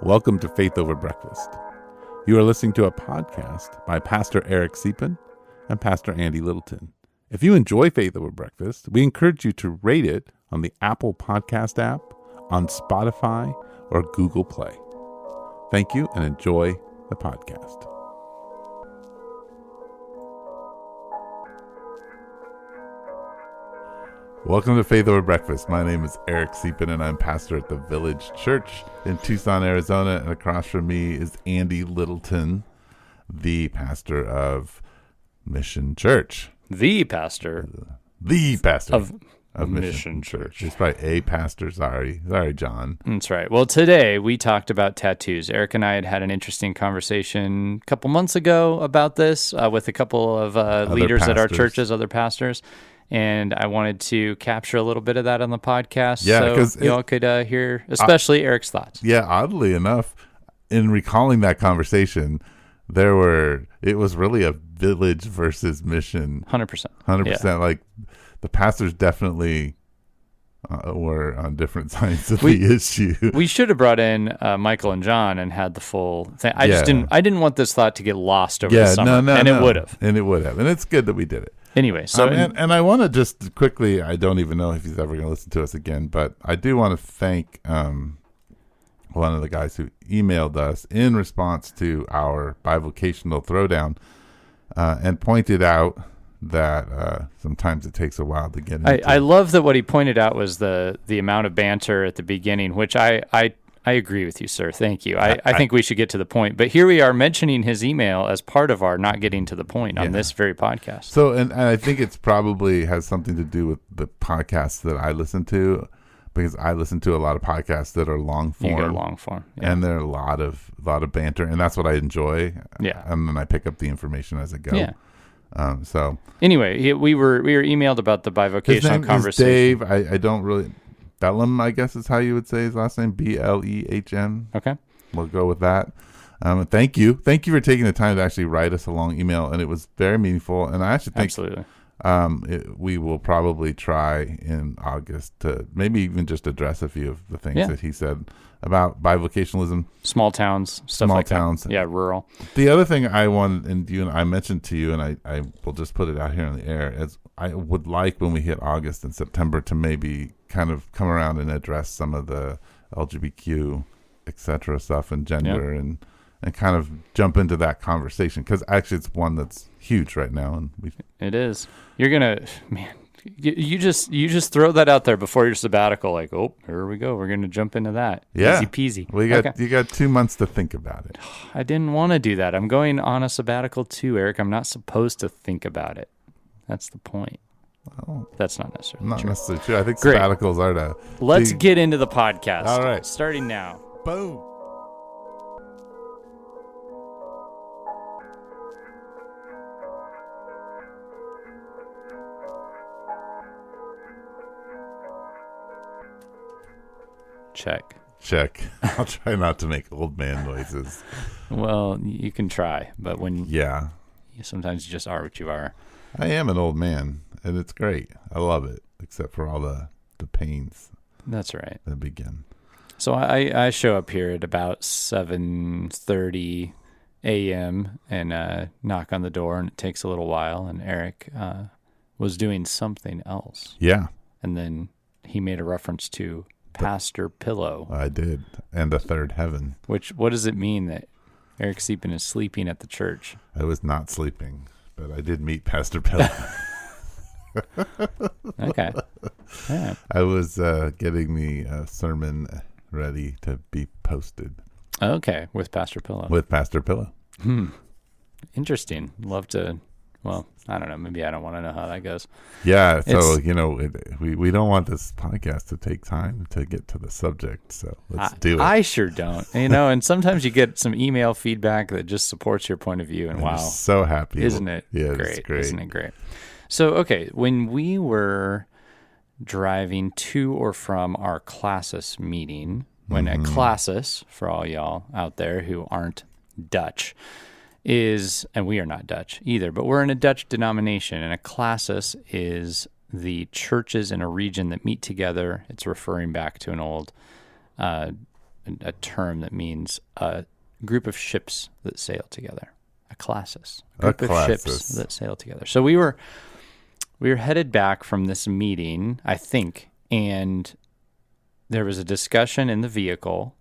Welcome to Faith Over Breakfast. You are listening to a podcast by Pastor Eric Siepen and Pastor Andy Littleton. If you enjoy Faith Over Breakfast, we encourage you to rate it on the Apple Podcast app, on Spotify, or Google Play. Thank you and enjoy the podcast. Welcome to Faith Over Breakfast. My name is Eric Siepen, and I'm pastor at the Village Church in Tucson, Arizona. And across from me is Andy Littleton, the pastor of Mission Church. The pastor of Mission Church. It's probably a pastor. Sorry, John. That's right. Well, today we talked about tattoos. Eric and I had an interesting conversation a couple months ago about this with a couple of leaders at our churches, other pastors. And I wanted to capture a little bit of that on the podcast, so y'all could hear, especially Eric's thoughts. Yeah, oddly enough, in recalling that conversation, it was really a village versus mission. 100%. 100%. Yeah. Like the pastors definitely were on different sides of the issue. We should have brought in Michael and John and had the full thing. I didn't want this thought to get lost over the summer, it would have. And it would have. And it's good that we did it. Anyway, so and I want to just quickly, I don't even know if he's ever going to listen to us again, but I do want to thank one of the guys who emailed us in response to our bivocational throwdown and pointed out that sometimes it takes a while to get into. I love that what he pointed out was the amount of banter at the beginning, which I agree with you, sir. Thank you. I think we should get to the point. But here we are mentioning his email as part of our not getting to the point on this very podcast. So, and I think it's probably has something to do with the podcasts that I listen to, because I listen to a lot of podcasts that are long form. You go long form. Yeah. And there are a lot of banter, and that's what I enjoy. Yeah. And then I pick up the information as I go. Yeah. So anyway, we were emailed about the bivocational conversation. Is Dave. I don't really. Bellem, I guess is how you would say his last name. Blehm. Okay. We'll go with that. Thank you. Thank you for taking the time to actually write us a long email, and it was very meaningful. And I actually think absolutely. We will probably try in August to maybe even just address a few of the things that he said about bivocationalism. Small towns, stuff like that. Yeah, rural. The other thing I wanted, and I mentioned to you, and I will just put it out here in the air, is I would like when we hit August and September to maybe kind of come around and address some of the LGBTQ, et cetera stuff and gender and kind of jump into that conversation, because actually it's one that's huge right now. And it is. You're going to, man, you just throw that out there before your sabbatical, like, oh, here we go. We're going to jump into that. Yeah. Easy peasy. You got 2 months to think about it. I didn't want to do that. I'm going on a sabbatical too, Eric. I'm not supposed to think about it. That's the point. Well, that's not necessarily true. I think sabbaticals are to... Let's get into the podcast. All right. Starting now. Boom. Check. I'll try not to make old man noises. Well, you can try, but when... Yeah. Sometimes you just are what you are. I am an old man, and it's great. I love it, except for all the pains. That's right. That begin. So I show up here at about 7:30 a.m. and knock on the door, and it takes a little while, and Eric was doing something else. Yeah. And then he made a reference to Pastor Pillow. I did, and the third heaven. What does it mean that Eric Siepen is sleeping at the church? I was not sleeping, but I did meet Pastor Pillow. Okay. Yeah. I was getting the sermon ready to be posted. Okay, with Pastor Pillow. With Pastor Pillow. Interesting. Love to. Well, I don't know. Maybe I don't want to know how that goes. Yeah. So we don't want this podcast to take time to get to the subject. So let's do it. I sure don't. And sometimes you get some email feedback that just supports your point of view. And wow, so happy, isn't it? Yeah, great. It's great. Isn't it great? So when we were driving to or from our classis meeting, when a classis, for all y'all out there who aren't Dutch, and we are not Dutch either, but we're in a Dutch denomination, and a classis is the churches in a region that meet together. It's referring back to an old a term that means a group of ships that sail together. A classis. A group of ships that sail together. So we were headed back from this meeting, I think, and there was a discussion in the vehicle,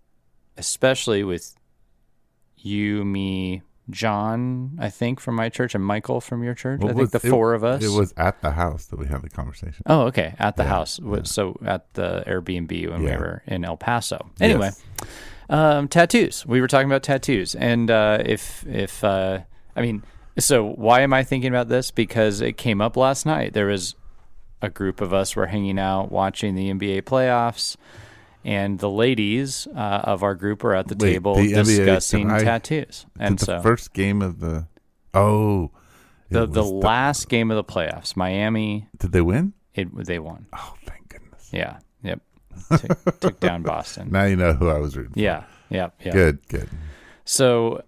especially with you, me, John, I think, from my church, and Michael from your church. I think the four of us. It was at the house that we had the conversation. Oh, okay. At the house. Yeah. So at the Airbnb when we were in El Paso. Anyway, tattoos. We were talking about tattoos. And so why am I thinking about this? Because it came up last night. There was a group of us were hanging out watching the NBA playoffs. And the ladies of our group were at the table discussing tattoos. And the first game of the last game of the playoffs, Miami. Did they win? They won. Oh, thank goodness. Yeah. Yep. Took down Boston. Now you know who I was rooting for. Yeah. Good. So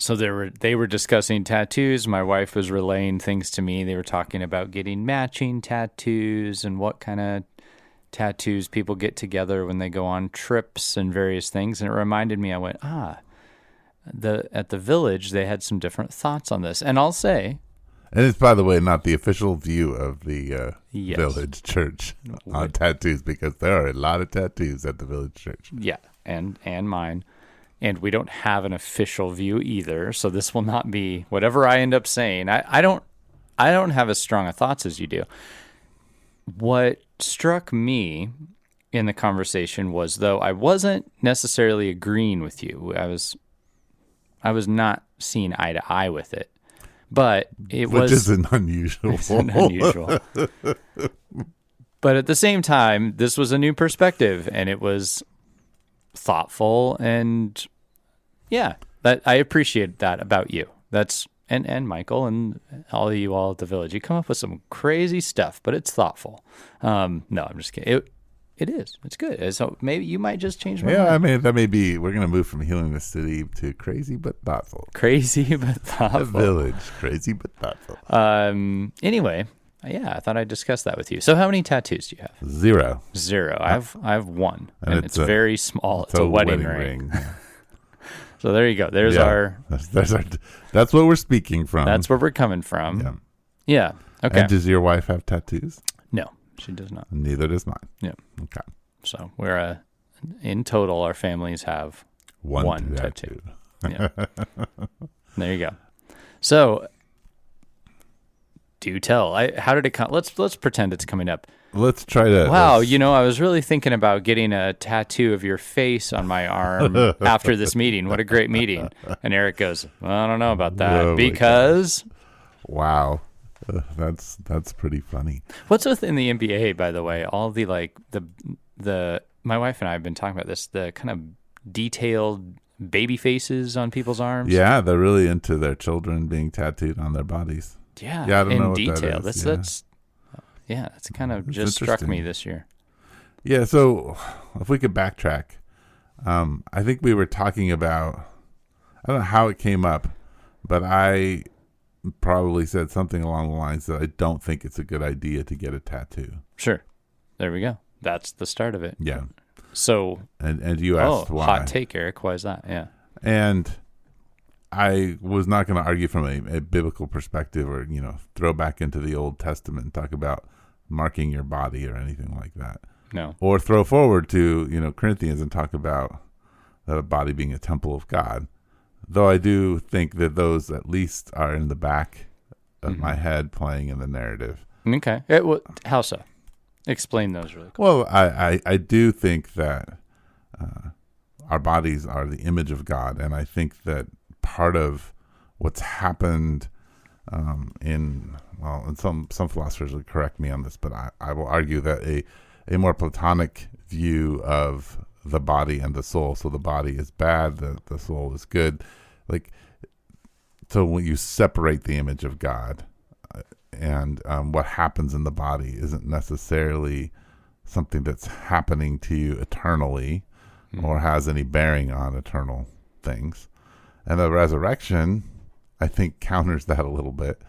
they were discussing tattoos. My wife was relaying things to me. They were talking about getting matching tattoos and what kind of tattoos people get together when they go on trips and various things. And it reminded me, I went, at the village, they had some different thoughts on this. And I'll say... And it's, by the way, not the official view of the village church on tattoos, because there are a lot of tattoos at the village church. Yeah, and mine. And we don't have an official view either, so this will not be whatever I end up saying. I don't have as strong of thoughts as you do. What struck me in the conversation was, though I wasn't necessarily agreeing with you, I was not seeing eye to eye with it, but which isn't unusual. Isn't unusual. But at the same time, this was a new perspective, and it was thoughtful, and that I appreciate that about you. That's and Michael and all of you all at the village. You come up with some crazy stuff, but it's thoughtful. No, I'm just kidding. It is. It's good. So maybe you might just change my mind. I mean, that may be, we're going to move from healing the city to crazy but thoughtful. Crazy but thoughtful. The village, crazy but thoughtful. Anyway, I thought I'd discuss that with you. So how many tattoos do you have? Zero. I have one, and it's very small. It's a wedding ring. So there you go. There's our. That's what we're speaking from. That's where we're coming from. Yeah. Okay. And does your wife have tattoos? No, she does not. Neither does mine. Yeah. Okay. So we're in total, our families have one tattoo. Yeah. There you go. So, do tell. How did it come? Let's pretend it's coming up. Let's try to. Wow, I was really thinking about getting a tattoo of your face on my arm after this meeting. What a great meeting. And Eric goes, I don't know about that because. Wow. That's pretty funny. What's within the NBA, by the way? All the the my wife and I have been talking about this, the kind of detailed baby faces on people's arms. Yeah, they're really into their children being tattooed on their bodies. Yeah, I don't know what detail. That is. That's kind of just struck me this year. Yeah, so if we could backtrack, I think we were talking about, I don't know how it came up, but I probably said something along the lines that I don't think it's a good idea to get a tattoo. Sure. There we go. That's the start of it. Yeah. So. And you asked why. Hot take, Eric. Why is that? Yeah. And I was not going to argue from a biblical perspective or, throw back into the Old Testament and talk about marking your body or anything like that. No. Or throw forward to, Corinthians and talk about the body being a temple of God. Though I do think that those at least are in the back of my head playing in the narrative. Okay. How so? Explain those really quick. Well, I do think that our bodies are the image of God. And I think that part of what's happened and some philosophers will correct me on this, but I will argue that a more Platonic view of the body and the soul. So the body is bad, the soul is good. So when you separate the image of God and what happens in the body isn't necessarily something that's happening to you eternally or has any bearing on eternal things. And the resurrection, I think, counters that a little bit.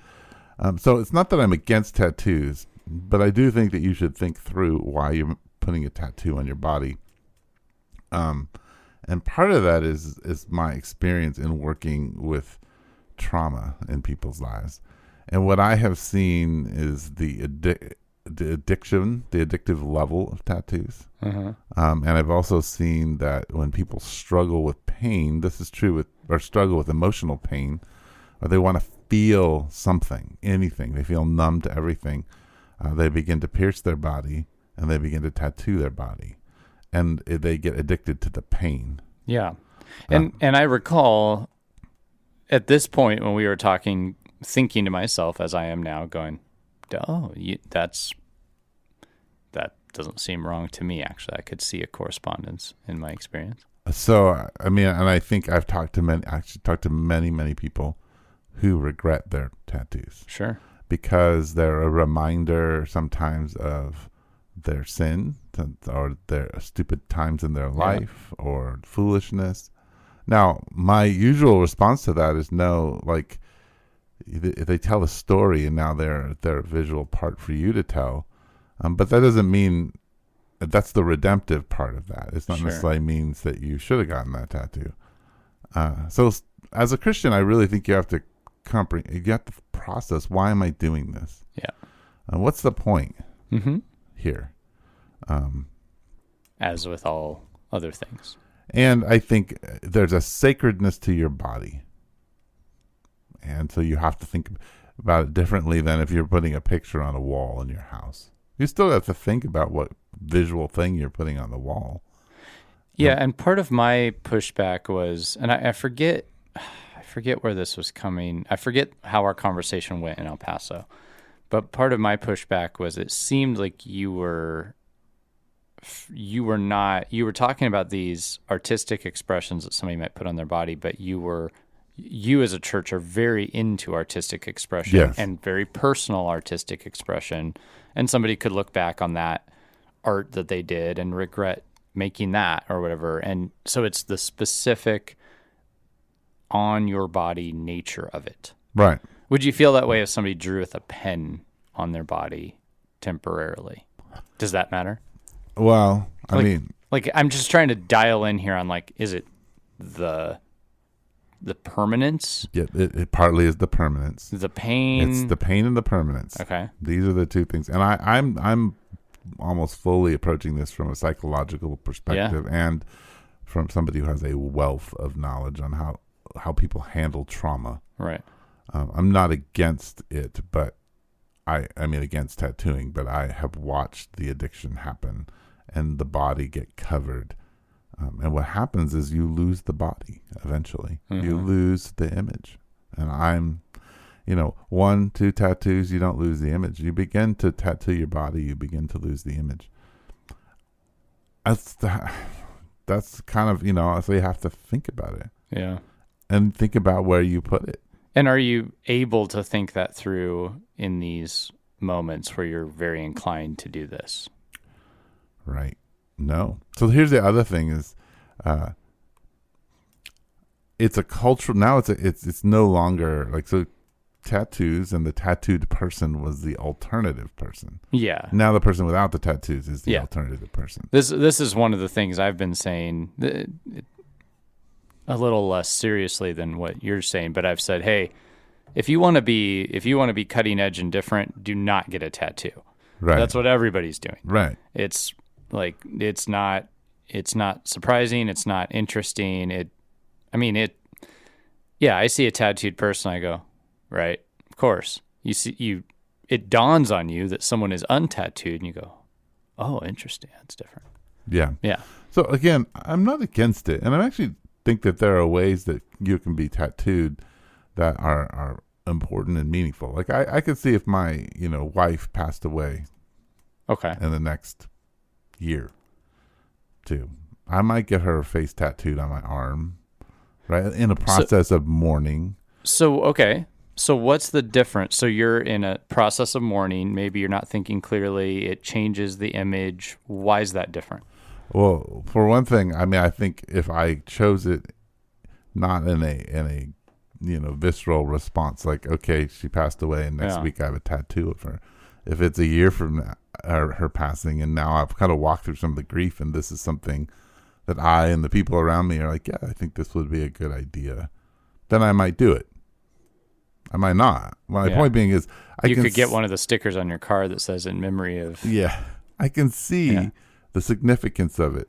So it's not that I'm against tattoos, but I do think that you should think through why you're putting a tattoo on your body. And part of that is my experience in working with trauma in people's lives. And what I have seen is the addiction, the addictive level of tattoos. And I've also seen that when people struggle with pain, this is true or struggle with emotional pain, or they want to feel something, anything, they feel numb to everything, they begin to pierce their body and they begin to tattoo their body. And they get addicted to the pain. Yeah. And I recall at this point when we were talking, thinking to myself as I am now, going, oh, that doesn't seem wrong to me, actually. I could see a correspondence in my experience. So, I mean, and I think I've talked to many, many people who regret their tattoos. Sure. Because they're a reminder sometimes of their sin or their stupid times in their life or foolishness. Now, my usual response to that is no, like they tell a story and now they're a visual part for you to tell. But that doesn't mean that's the redemptive part of that. It's not necessarily means that you should have gotten that tattoo. So as a Christian, I really think you have to you have to process, why am I doing this? Yeah. What's the point here? As with all other things. And I think there's a sacredness to your body. And so you have to think about it differently than if you're putting a picture on a wall in your house. You still have to think about what visual thing you're putting on the wall. Yeah, and part of my pushback was, and I forget where this was coming. I forget how our conversation went in El Paso. But part of my pushback was it seemed like you were talking about these artistic expressions that somebody might put on their body, but you as a church are very into artistic expression and very personal artistic expression. And somebody could look back on that art that they did and regret making that or whatever. And so it's the specific on your body nature of it. Right. Would you feel that way if somebody drew with a pen on their body temporarily? Does that matter? Well, I mean, I'm just trying to dial in here on is it the permanence? Yeah, it partly is the permanence. The pain. It's the pain and the permanence. Okay. These are the two things. And I'm almost fully approaching this from a psychological perspective and from somebody who has a wealth of knowledge on how people handle trauma. Right. I'm not against it, but I mean against tattooing, but I have watched the addiction happen and the body get covered. And what happens is you lose the body eventually. You lose the image. And I'm, 1, 2 tattoos, you don't lose the image. You begin to tattoo your body, you begin to lose the image. That's kind of, so you have to think about it. Yeah. And think about where you put it. And are you able to think that through in these moments where you're very inclined to do this? Right. No. So here's the other thing is, it's a cultural, now it's no longer so tattoos and the tattooed person was the alternative person. Yeah. Now the person without the tattoos is the alternative person. This is one of the things I've been saying a little less seriously than what you're saying, but I've said, hey, if you want to be cutting edge and different, do not get a tattoo. Right. That's what everybody's doing. Right. It's not surprising. It's not interesting. I see a tattooed person. I go, right. Of course it dawns on you that someone is untattooed and you go, oh, interesting. That's different. Yeah. Yeah. So again, I'm not against it. And I actually think that there are ways that you can be tattooed that are important and meaningful. Like I could see if my, wife passed away in the next year too, I might get her face tattooed on my arm, right? In a process of mourning. So, okay. So what's the difference? So you're in a process of mourning. Maybe you're not thinking clearly. It changes the image. Why is that different? Well, for one thing, I think if I chose it not in a visceral response, like, okay, she passed away and next week I have a tattoo of her. If it's a year from her passing and now I've kind of walked through some of the grief and this is something that I and the people around me are like, yeah, I think this would be a good idea, then I might do it. I might not. My point being is, you could get one of the stickers on your car that says "in memory of." Yeah, I can see the significance of it.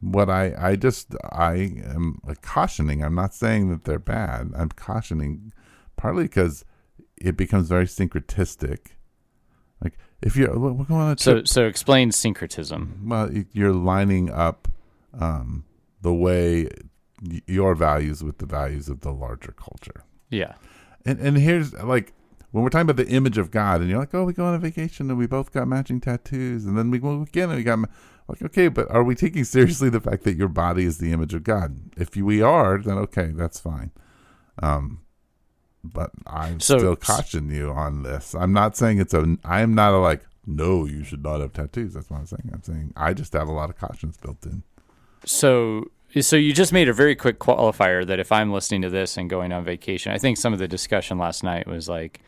What I am like cautioning. I'm not saying that they're bad. I'm cautioning partly because it becomes very syncretistic. Like if you're we're going on a trip, so explain syncretism. Well, you're lining up the way your values with the values of the larger culture. Yeah. And here's like when we're talking about the image of God, and you're like, oh, we go on a vacation and we both got matching tattoos, and then we go again and we got like, okay, but are we taking seriously the fact that your body is the image of God? If we are, then okay, that's fine. But I'm still caution you on this. I'm not saying I'm not like, no, you should not have tattoos. That's what I'm saying. I'm saying I just have a lot of cautions built in. So you just made a very quick qualifier that if I'm listening to this and going on vacation, I think some of the discussion last night was like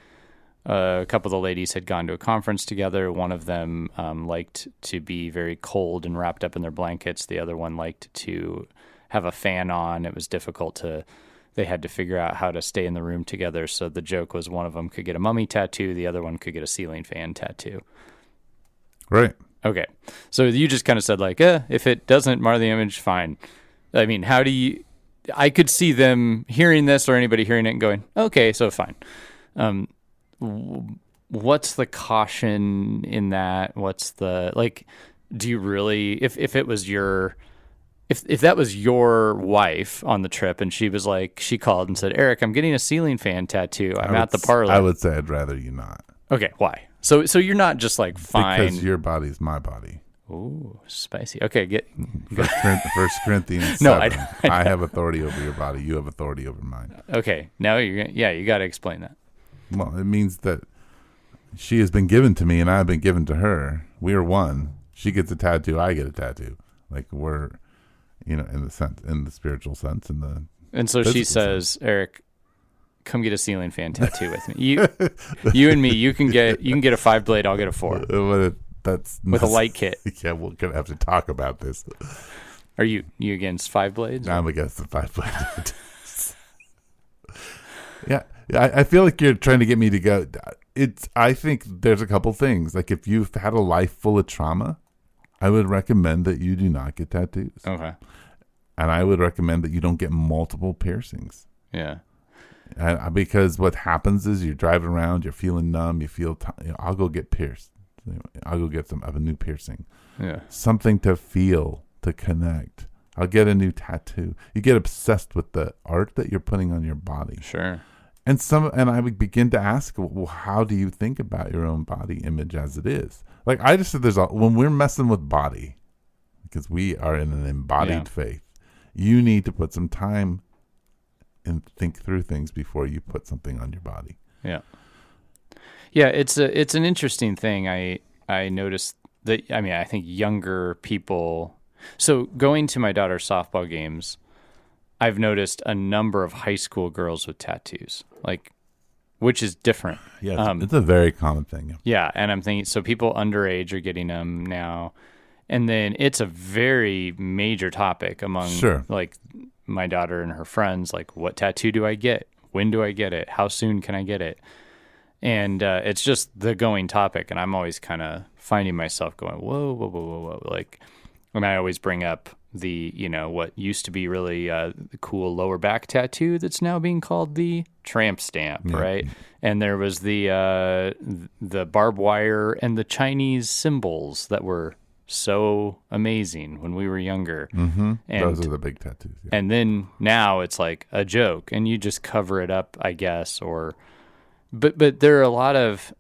a couple of the ladies had gone to a conference together. One of them liked to be very cold and wrapped up in their blankets. The other one liked to have a fan on. It was difficult they had to figure out how to stay in the room together. So the joke was one of them could get a mummy tattoo. The other one could get a ceiling fan tattoo. Right. Okay. So you just kind of said like, if it doesn't mar the image, fine. I mean, I could see them hearing this or anybody hearing it and going, okay, so fine. What's the caution in that? What's the, like, do you really, if it was if that was your wife on the trip and she was like, she called and said, Eric, I'm getting a ceiling fan tattoo. I'm at the parlor. I would say I'd rather you not. Okay. Why? So you're not just like, fine. Because your body's my body. Ooh, spicy. Okay, First Corinthians 7. No, I have authority over your body. You have authority over mine. Okay, now you got to explain that. Well, it means that she has been given to me and I have been given to her. We are one. She gets a tattoo. I get a tattoo. Like we're, in the spiritual sense, and so she says, sense. Eric, come get a ceiling fan tattoo with me. You and me, you can get a 5-blade. I'll get a 4. That's with a light kit. Yeah, we're gonna have to talk about this. Are you against 5 blades? I'm against the 5 blade. Yeah, I feel like you're trying to get me to go. I think there's a couple things. Like if you've had a life full of trauma, I would recommend that you do not get tattoos. Okay. And I would recommend that you don't get multiple piercings. Yeah. Because what happens is you're driving around, you're feeling numb, I'll go get pierced. I'll go get a new piercing. Yeah. Something to feel, to connect. I'll get a new tattoo. You get obsessed with the art that you're putting on your body. Sure. And I would begin to ask, well, how do you think about your own body image as it is? Like I just said, when we're messing with body, because we are in an embodied faith, you need to put some time and think through things before you put something on your body. Yeah. Yeah, it's an interesting thing. I noticed that, I think younger people, so going to my daughter's softball games, I've noticed a number of high school girls with tattoos, which is different. Yeah, it's a very common thing. Yeah, and I'm thinking, so people underage are getting them now, and then it's a very major topic among my daughter and her friends, like, what tattoo do I get? When do I get it? How soon can I get it? And it's just the going topic, and I'm always kind of finding myself going, whoa, whoa, whoa, whoa, whoa. Like, and I always bring up the, what used to be really the cool lower back tattoo that's now being called the tramp stamp, right? And there was the barbed wire and the Chinese symbols that were so amazing when we were younger. Mm-hmm. And those are the big tattoos. Yeah. And then now it's like a joke, and you just cover it up, I guess, or... But there are a lot of,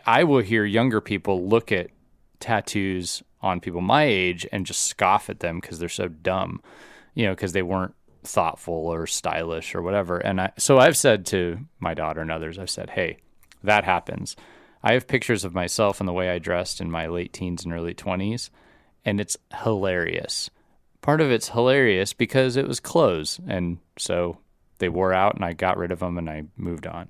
I will hear younger people look at tattoos on people my age and just scoff at them because they're so dumb, because they weren't thoughtful or stylish or whatever. And so I've said to my daughter and others, I've said, hey, that happens. I have pictures of myself and the way I dressed in my late teens and early 20s, and it's hilarious. Part of it's hilarious because it was clothes, and so they wore out and I got rid of them and I moved on.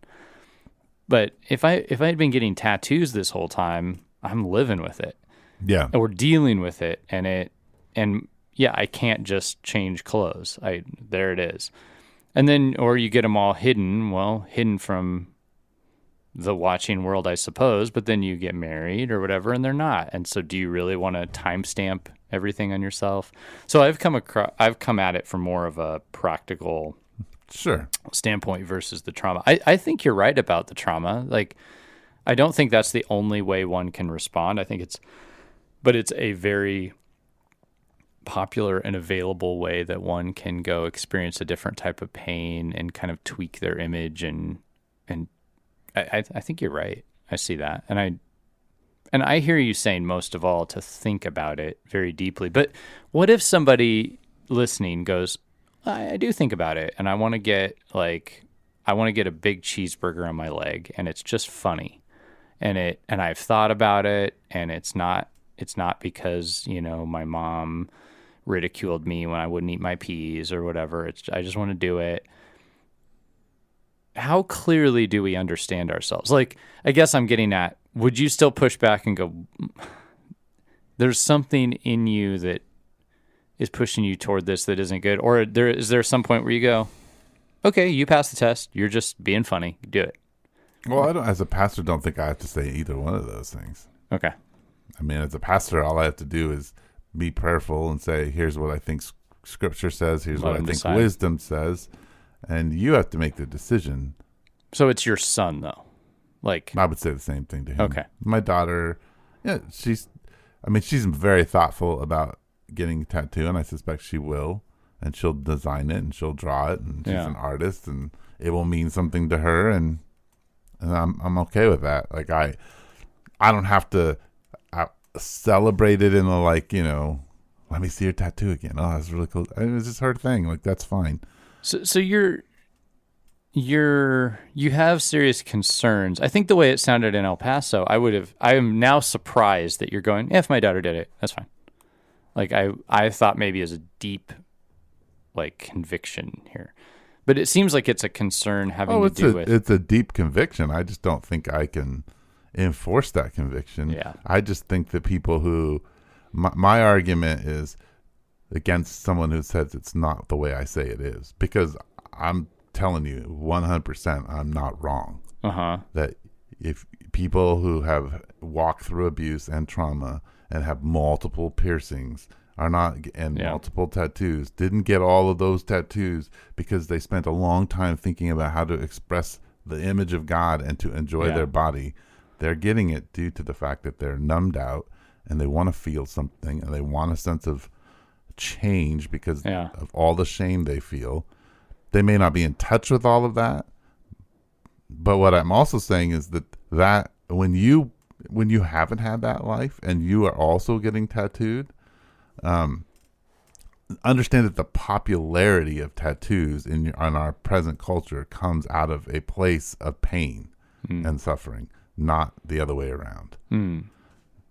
But if I had been getting tattoos this whole time, I'm living with it. Yeah. Or dealing with it, and I can't just change clothes. There it is. And then, or you get them all hidden from the watching world, I suppose, but then you get married or whatever and they're not. And so do you really want to timestamp everything on yourself? So I've come at it from more of a practical standpoint versus the trauma. I think you're right about the trauma. Like, I don't think that's the only way one can respond. I think it's a very popular and available way that one can go experience a different type of pain and kind of tweak their image. And I think you're right. I see that. And I hear you saying most of all to think about it very deeply. But what if somebody listening goes, I do think about it and I want to get a big cheeseburger on my leg and it's just funny. And I've thought about it and it's not because, my mom ridiculed me when I wouldn't eat my peas or whatever. I just want to do it. How clearly do we understand ourselves? Like, I guess I'm getting at, would you still push back and go, there's something in you that is pushing you toward this that isn't good? Or is there some point where you go, okay, you passed the test. You're just being funny. Do it. Well, as a pastor, don't think I have to say either one of those things. Okay. I mean, as a pastor, all I have to do is be prayerful and say, here's what I think Scripture says. Here's what I think decide. Wisdom says. And you have to make the decision. So it's your son, though? Like, I would say the same thing to him. Okay. My daughter, she's very thoughtful about getting a tattoo, and I suspect she will. And she'll design it, and she'll draw it, and she's an artist, and it will mean something to her, and I'm okay with that. Like, I don't have to celebrate it in a, let me see your tattoo again. Oh, that's really cool. I mean, it's just her thing. Like, that's fine. So you have serious concerns. I think the way it sounded in El Paso, I am now surprised that you're going, if my daughter did it, that's fine. Like, I thought maybe as a deep, conviction here. But it seems like it's a concern having to do with... It's a deep conviction. I just don't think I can enforce that conviction. Yeah. I just think that people who... My argument is against someone who says it's not the way I say it is. Because I'm telling you 100% I'm not wrong. Uh-huh. That if people who have walked through abuse and trauma and have multiple piercings multiple tattoos didn't get all of those tattoos because they spent a long time thinking about how to express the image of God and to enjoy their body. They're getting it due to the fact that they're numbed out and they want to feel something and they want a sense of change because of all the shame they feel. They may not be in touch with all of that, but what I'm also saying is that when you haven't had that life and you are also getting tattooed, understand that the popularity of tattoos in our present culture comes out of a place of pain and suffering, not the other way around.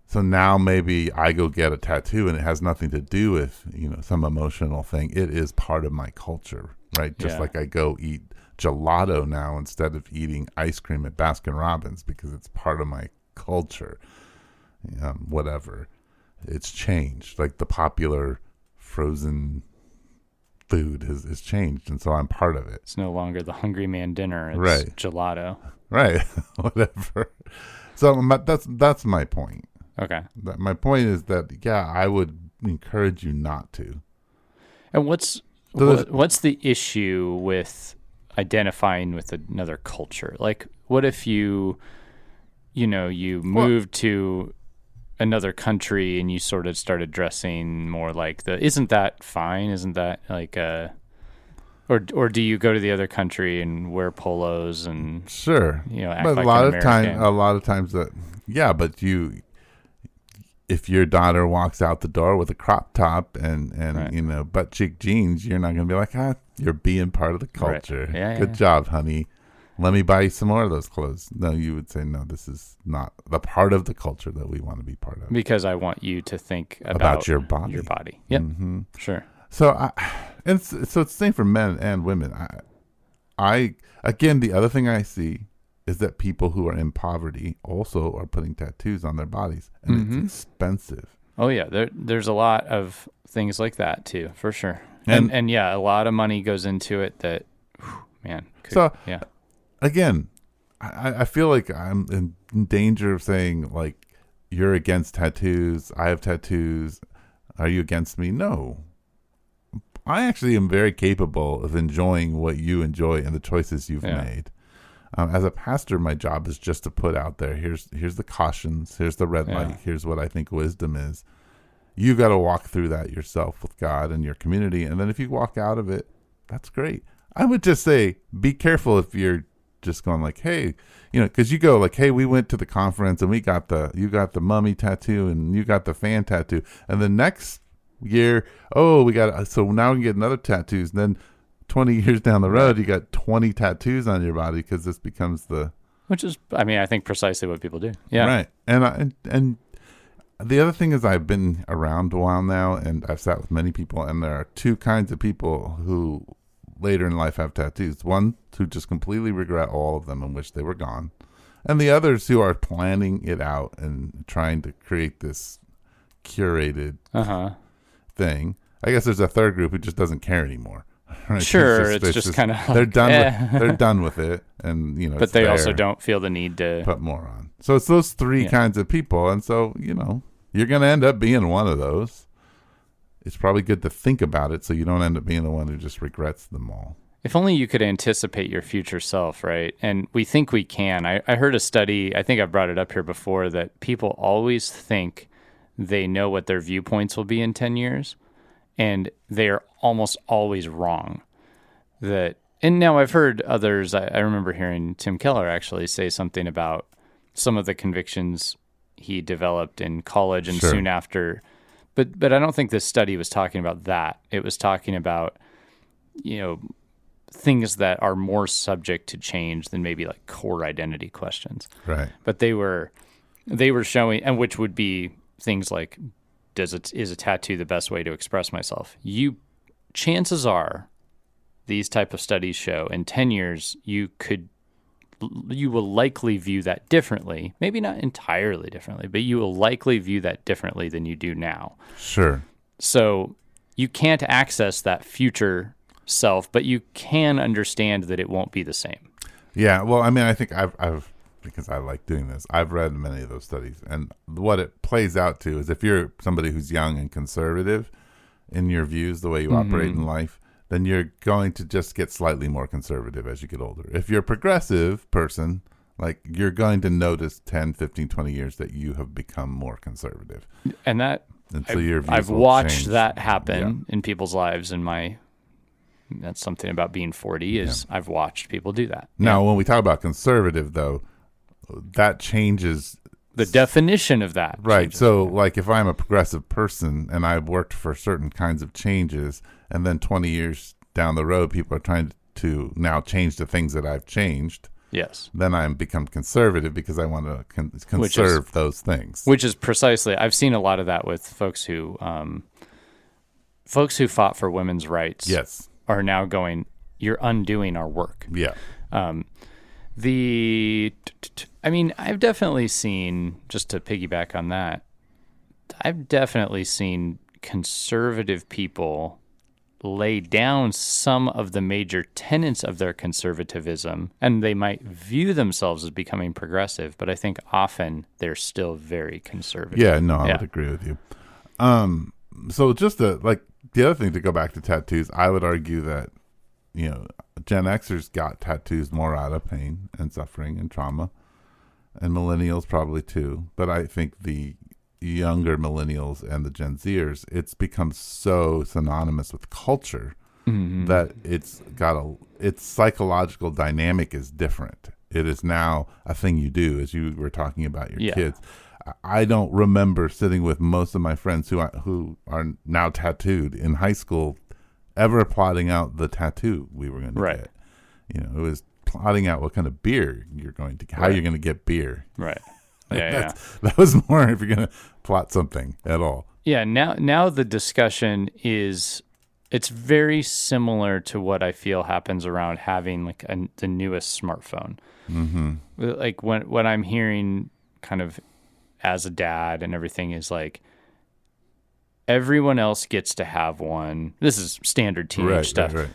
So now maybe I go get a tattoo and it has nothing to do with, some emotional thing. It is part of my culture, right? Just like I go eat gelato now instead of eating ice cream at Baskin Robbins because it's part of my culture. Whatever. It's changed. Like the popular frozen food has changed, and so I'm part of it. It's no longer the Hungry Man dinner. It's gelato. Right. Whatever. So that's my point. Okay. My point is that, I would encourage you not to. And what's the issue with identifying with another culture? Like, what if you moved to another country and you sort of started dressing more like isn't that fine? Isn't that or do you go to the other country and wear polos and sure, act but like a lot of times that but if your daughter walks out the door with a crop top and butt cheek jeans, you're not going to be like, you're being part of the culture. Right. Good job, honey. Let me buy you some more of those clothes. No, you would say, no, this is not the part of the culture that we want to be part of. Because I want you to think about your body. Your body. Yep. Mm-hmm. Sure. So it's the same for men and women. I again, the other thing I see is that people who are in poverty also are putting tattoos on their bodies, and it's expensive. Oh yeah, there's a lot of things like that too, for sure. And And yeah, a lot of money goes into it that, man. Yeah. Again, I feel like I'm in danger of saying, like, you're against tattoos. I have tattoos. Are you against me? No. I actually am very capable of enjoying what you enjoy and the choices you've made. As a pastor, my job is just to put out there, here's the cautions, here's the red light, here's what I think wisdom is. You got to walk through that yourself with God and your community. And then if you walk out of it, that's great. I would just say, be careful if you're just going like, hey, because you go like, hey, we went to the conference and you got the mummy tattoo and you got the fan tattoo. And the next year, so now we can get another tattoos. And then 20 years down the road, you got 20 tattoos on your body because this becomes which is, I think precisely what people do. Yeah. Right. And the other thing is I've been around a while now and I've sat with many people, and there are two kinds of people who later in life have tattoos. One who just completely regret all of them and wish they were gone. And the others who are planning it out and trying to create this curated thing. I guess there's a third group who just doesn't care anymore. Right? Sure, it's just kind of they're done. They're done with it, and but they also don't feel the need to put more on. So it's those three kinds of people, and so you're going to end up being one of those. It's probably good to think about it so you don't end up being the one who just regrets them all. If only you could anticipate your future self, right? And we think we can. I heard a study, I think I've brought it up here before, that people always think they know what their viewpoints will be in 10 years, and they are almost always wrong. And now I've heard others, I remember hearing Tim Keller actually say something about some of the convictions he developed in college and soon after. But I don't think this study was talking about that. It was talking about, things that are more subject to change than maybe like core identity questions. Right. But they were showing, and which would be things like, is a tattoo the best way to express myself? Chances are, these type of studies show in 10 years, you will likely view that differently. Maybe not entirely differently, but you will likely view that differently than you do now. Sure. So you can't access that future self, but you can understand that it won't be the same. Yeah. Well, I think I've because I like doing this, I've read many of those studies, and what it plays out to is if you're somebody who's young and conservative in your views, the way you operate in life, then you're going to just get slightly more conservative as you get older. If you're a progressive person, like, you're going to notice 10, 15, 20 years that you have become more conservative. And so your views I've will watched change. that happen in people's lives. That's something about being 40 is I've watched people do that. Now, when we talk about conservative, though, that changes the definition of that. Right. Changes. So, like, if I'm a progressive person and I've worked for certain kinds of changes, and then 20 years down the road, people are trying to now change the things that I've changed. Yes. Then I become conservative because I want to conserve those things. Which is precisely, I've seen a lot of that with folks who fought for women's rights. Yes. Are now going, you're undoing our work. Yeah. I've definitely seen, just to piggyback on that, I've definitely seen conservative people lay down some of the major tenets of their conservatism, and they might view themselves as becoming progressive, but I think often they're still very conservative. Yeah, no, I would agree with you. So just the other thing, to go back to tattoos, I would argue that, Gen Xers got tattoos more out of pain and suffering and trauma, and millennials probably too. But I think the younger millennials and the Gen Zers, it's become so synonymous with culture that its psychological dynamic is different. It is now a thing you do, as you were talking about your kids. I don't remember sitting with most of my friends who are now tattooed in high school ever plotting out the tattoo we were going to get. It was plotting out what kind of beer you're going to get, how you're going to get beer. Right. That was more if you're going to plot something at all. Yeah. Now the discussion is, it's very similar to what I feel happens around having like the newest smartphone. Mm-hmm. Like what I'm hearing kind of as a dad and everything is like, everyone else gets to have one. This is standard teenage stuff. Right.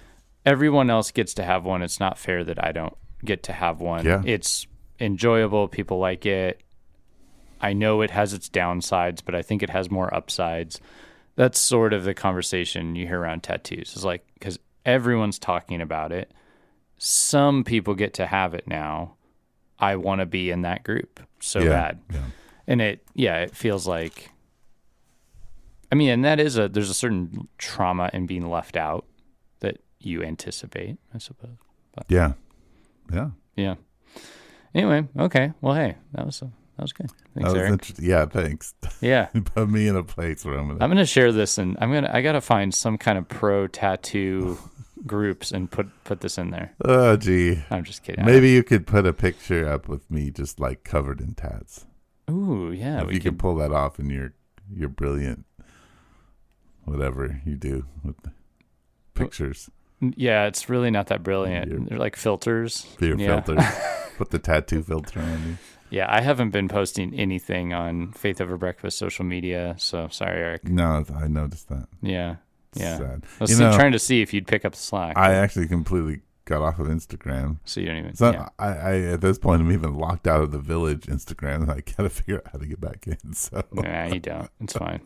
Everyone else gets to have one. It's not fair that I don't get to have one. Yeah. It's enjoyable. People like it. I know it has its downsides, but I think it has more upsides. That's sort of the conversation you hear around tattoos. It's like, because everyone's talking about it. Some people get to have it now. I want to be in that group so bad. Yeah. And it feels like, I mean, and there's a certain trauma in being left out that you anticipate, I suppose. But, Yeah. Anyway, okay. Well, hey, that was good. Thanks, Eric. Yeah, thanks. Yeah. You put me in a place where I'm gonna share this, and I gotta find some kind of pro tattoo groups and put this in there. Oh, gee. I'm just kidding. Maybe you could put a picture up with me just like covered in tats. Ooh, yeah. If you can pull that off in your brilliant whatever you do with the pictures. Yeah, it's really not that brilliant. They're like filters. Filters. Put the tattoo filter on you. Yeah, I haven't been posting anything on Faith Over Breakfast social media, so sorry, Eric. No, I noticed that. Yeah. Sad. I was trying to see if you'd pick up the slack. I actually completely got off of Instagram. So you don't even... So I at this point, I'm even locked out of the Village Instagram, and I got to figure out how to get back in. So nah, you don't. It's fine.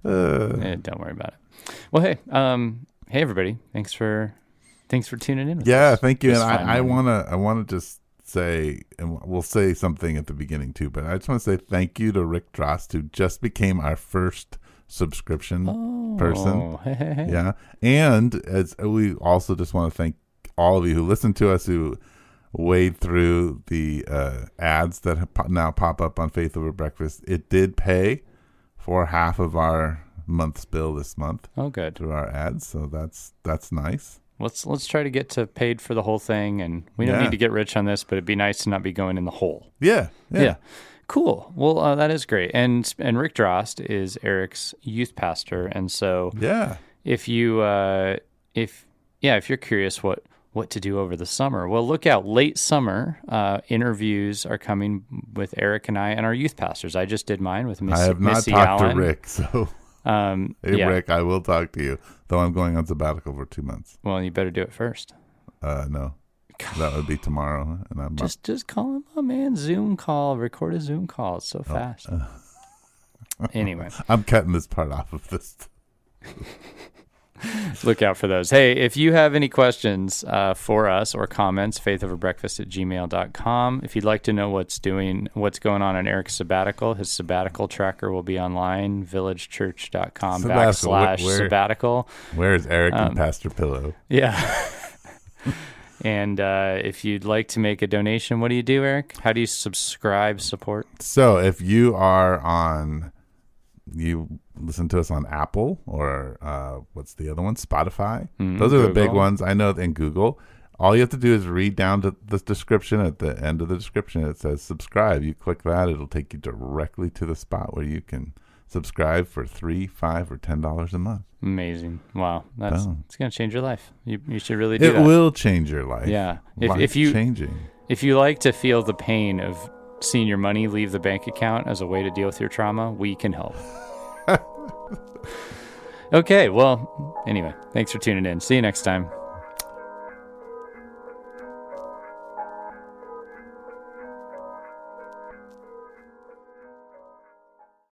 Don't worry about it. Well, hey everybody, thanks for tuning in. Thank you. And I wanna just say, and we'll say something at the beginning too, but I just want to say thank you to Rick Drost, who just became our first subscription person. Hey. Yeah, and as we also just want to thank all of you who listen to us, who wade through the ads that now pop up on Faith Over Breakfast. It did pay for half of our month's bill this month. Oh, good. Through our ads, so that's nice. Let's try to get to paid for the whole thing, and we don't need to get rich on this, but it'd be nice to not be going in the hole. Yeah. Cool. Well, that is great. And Rick Drost is Eric's youth pastor, and so if you if you're curious what to do over the summer, well, look out. Late summer interviews are coming with Eric and I and our youth pastors. I just did mine with Missy. I have not Missy talked Allen. to Rick, so Rick, I will talk to you, though I'm going on sabbatical for 2 months. Well, you better do it first. No. That would be tomorrow, and I'm just call him up, man. Zoom call, record a Zoom call. It's so fast. Anyway, I'm cutting this part off of this. Look out for those. Hey, if you have any questions for us or comments, faithoverbreakfast@gmail.com. If you'd like to know what's going on in Eric's sabbatical, his sabbatical tracker will be online, villagechurch.com/sabbatical. Where's Eric and Pastor Pillow? Yeah. And if you'd like to make a donation, what do you do, Eric? How do you support? So if you listen to us on Apple or what's the other one? Spotify. Those are the big ones. I know, in Google. All you have to do is read down to the description. At the end of the description, it says subscribe. You click that. It'll take you directly to the spot where you can subscribe for $3, $5, or $10 a month. Amazing. Wow. It's going to change your life. You should really do that. It will change your life. Yeah. Changing. If you like to feel the pain of seeing your money leave the bank account as a way to deal with your trauma, we can help. Okay. Well, anyway, thanks for tuning in. See you next time.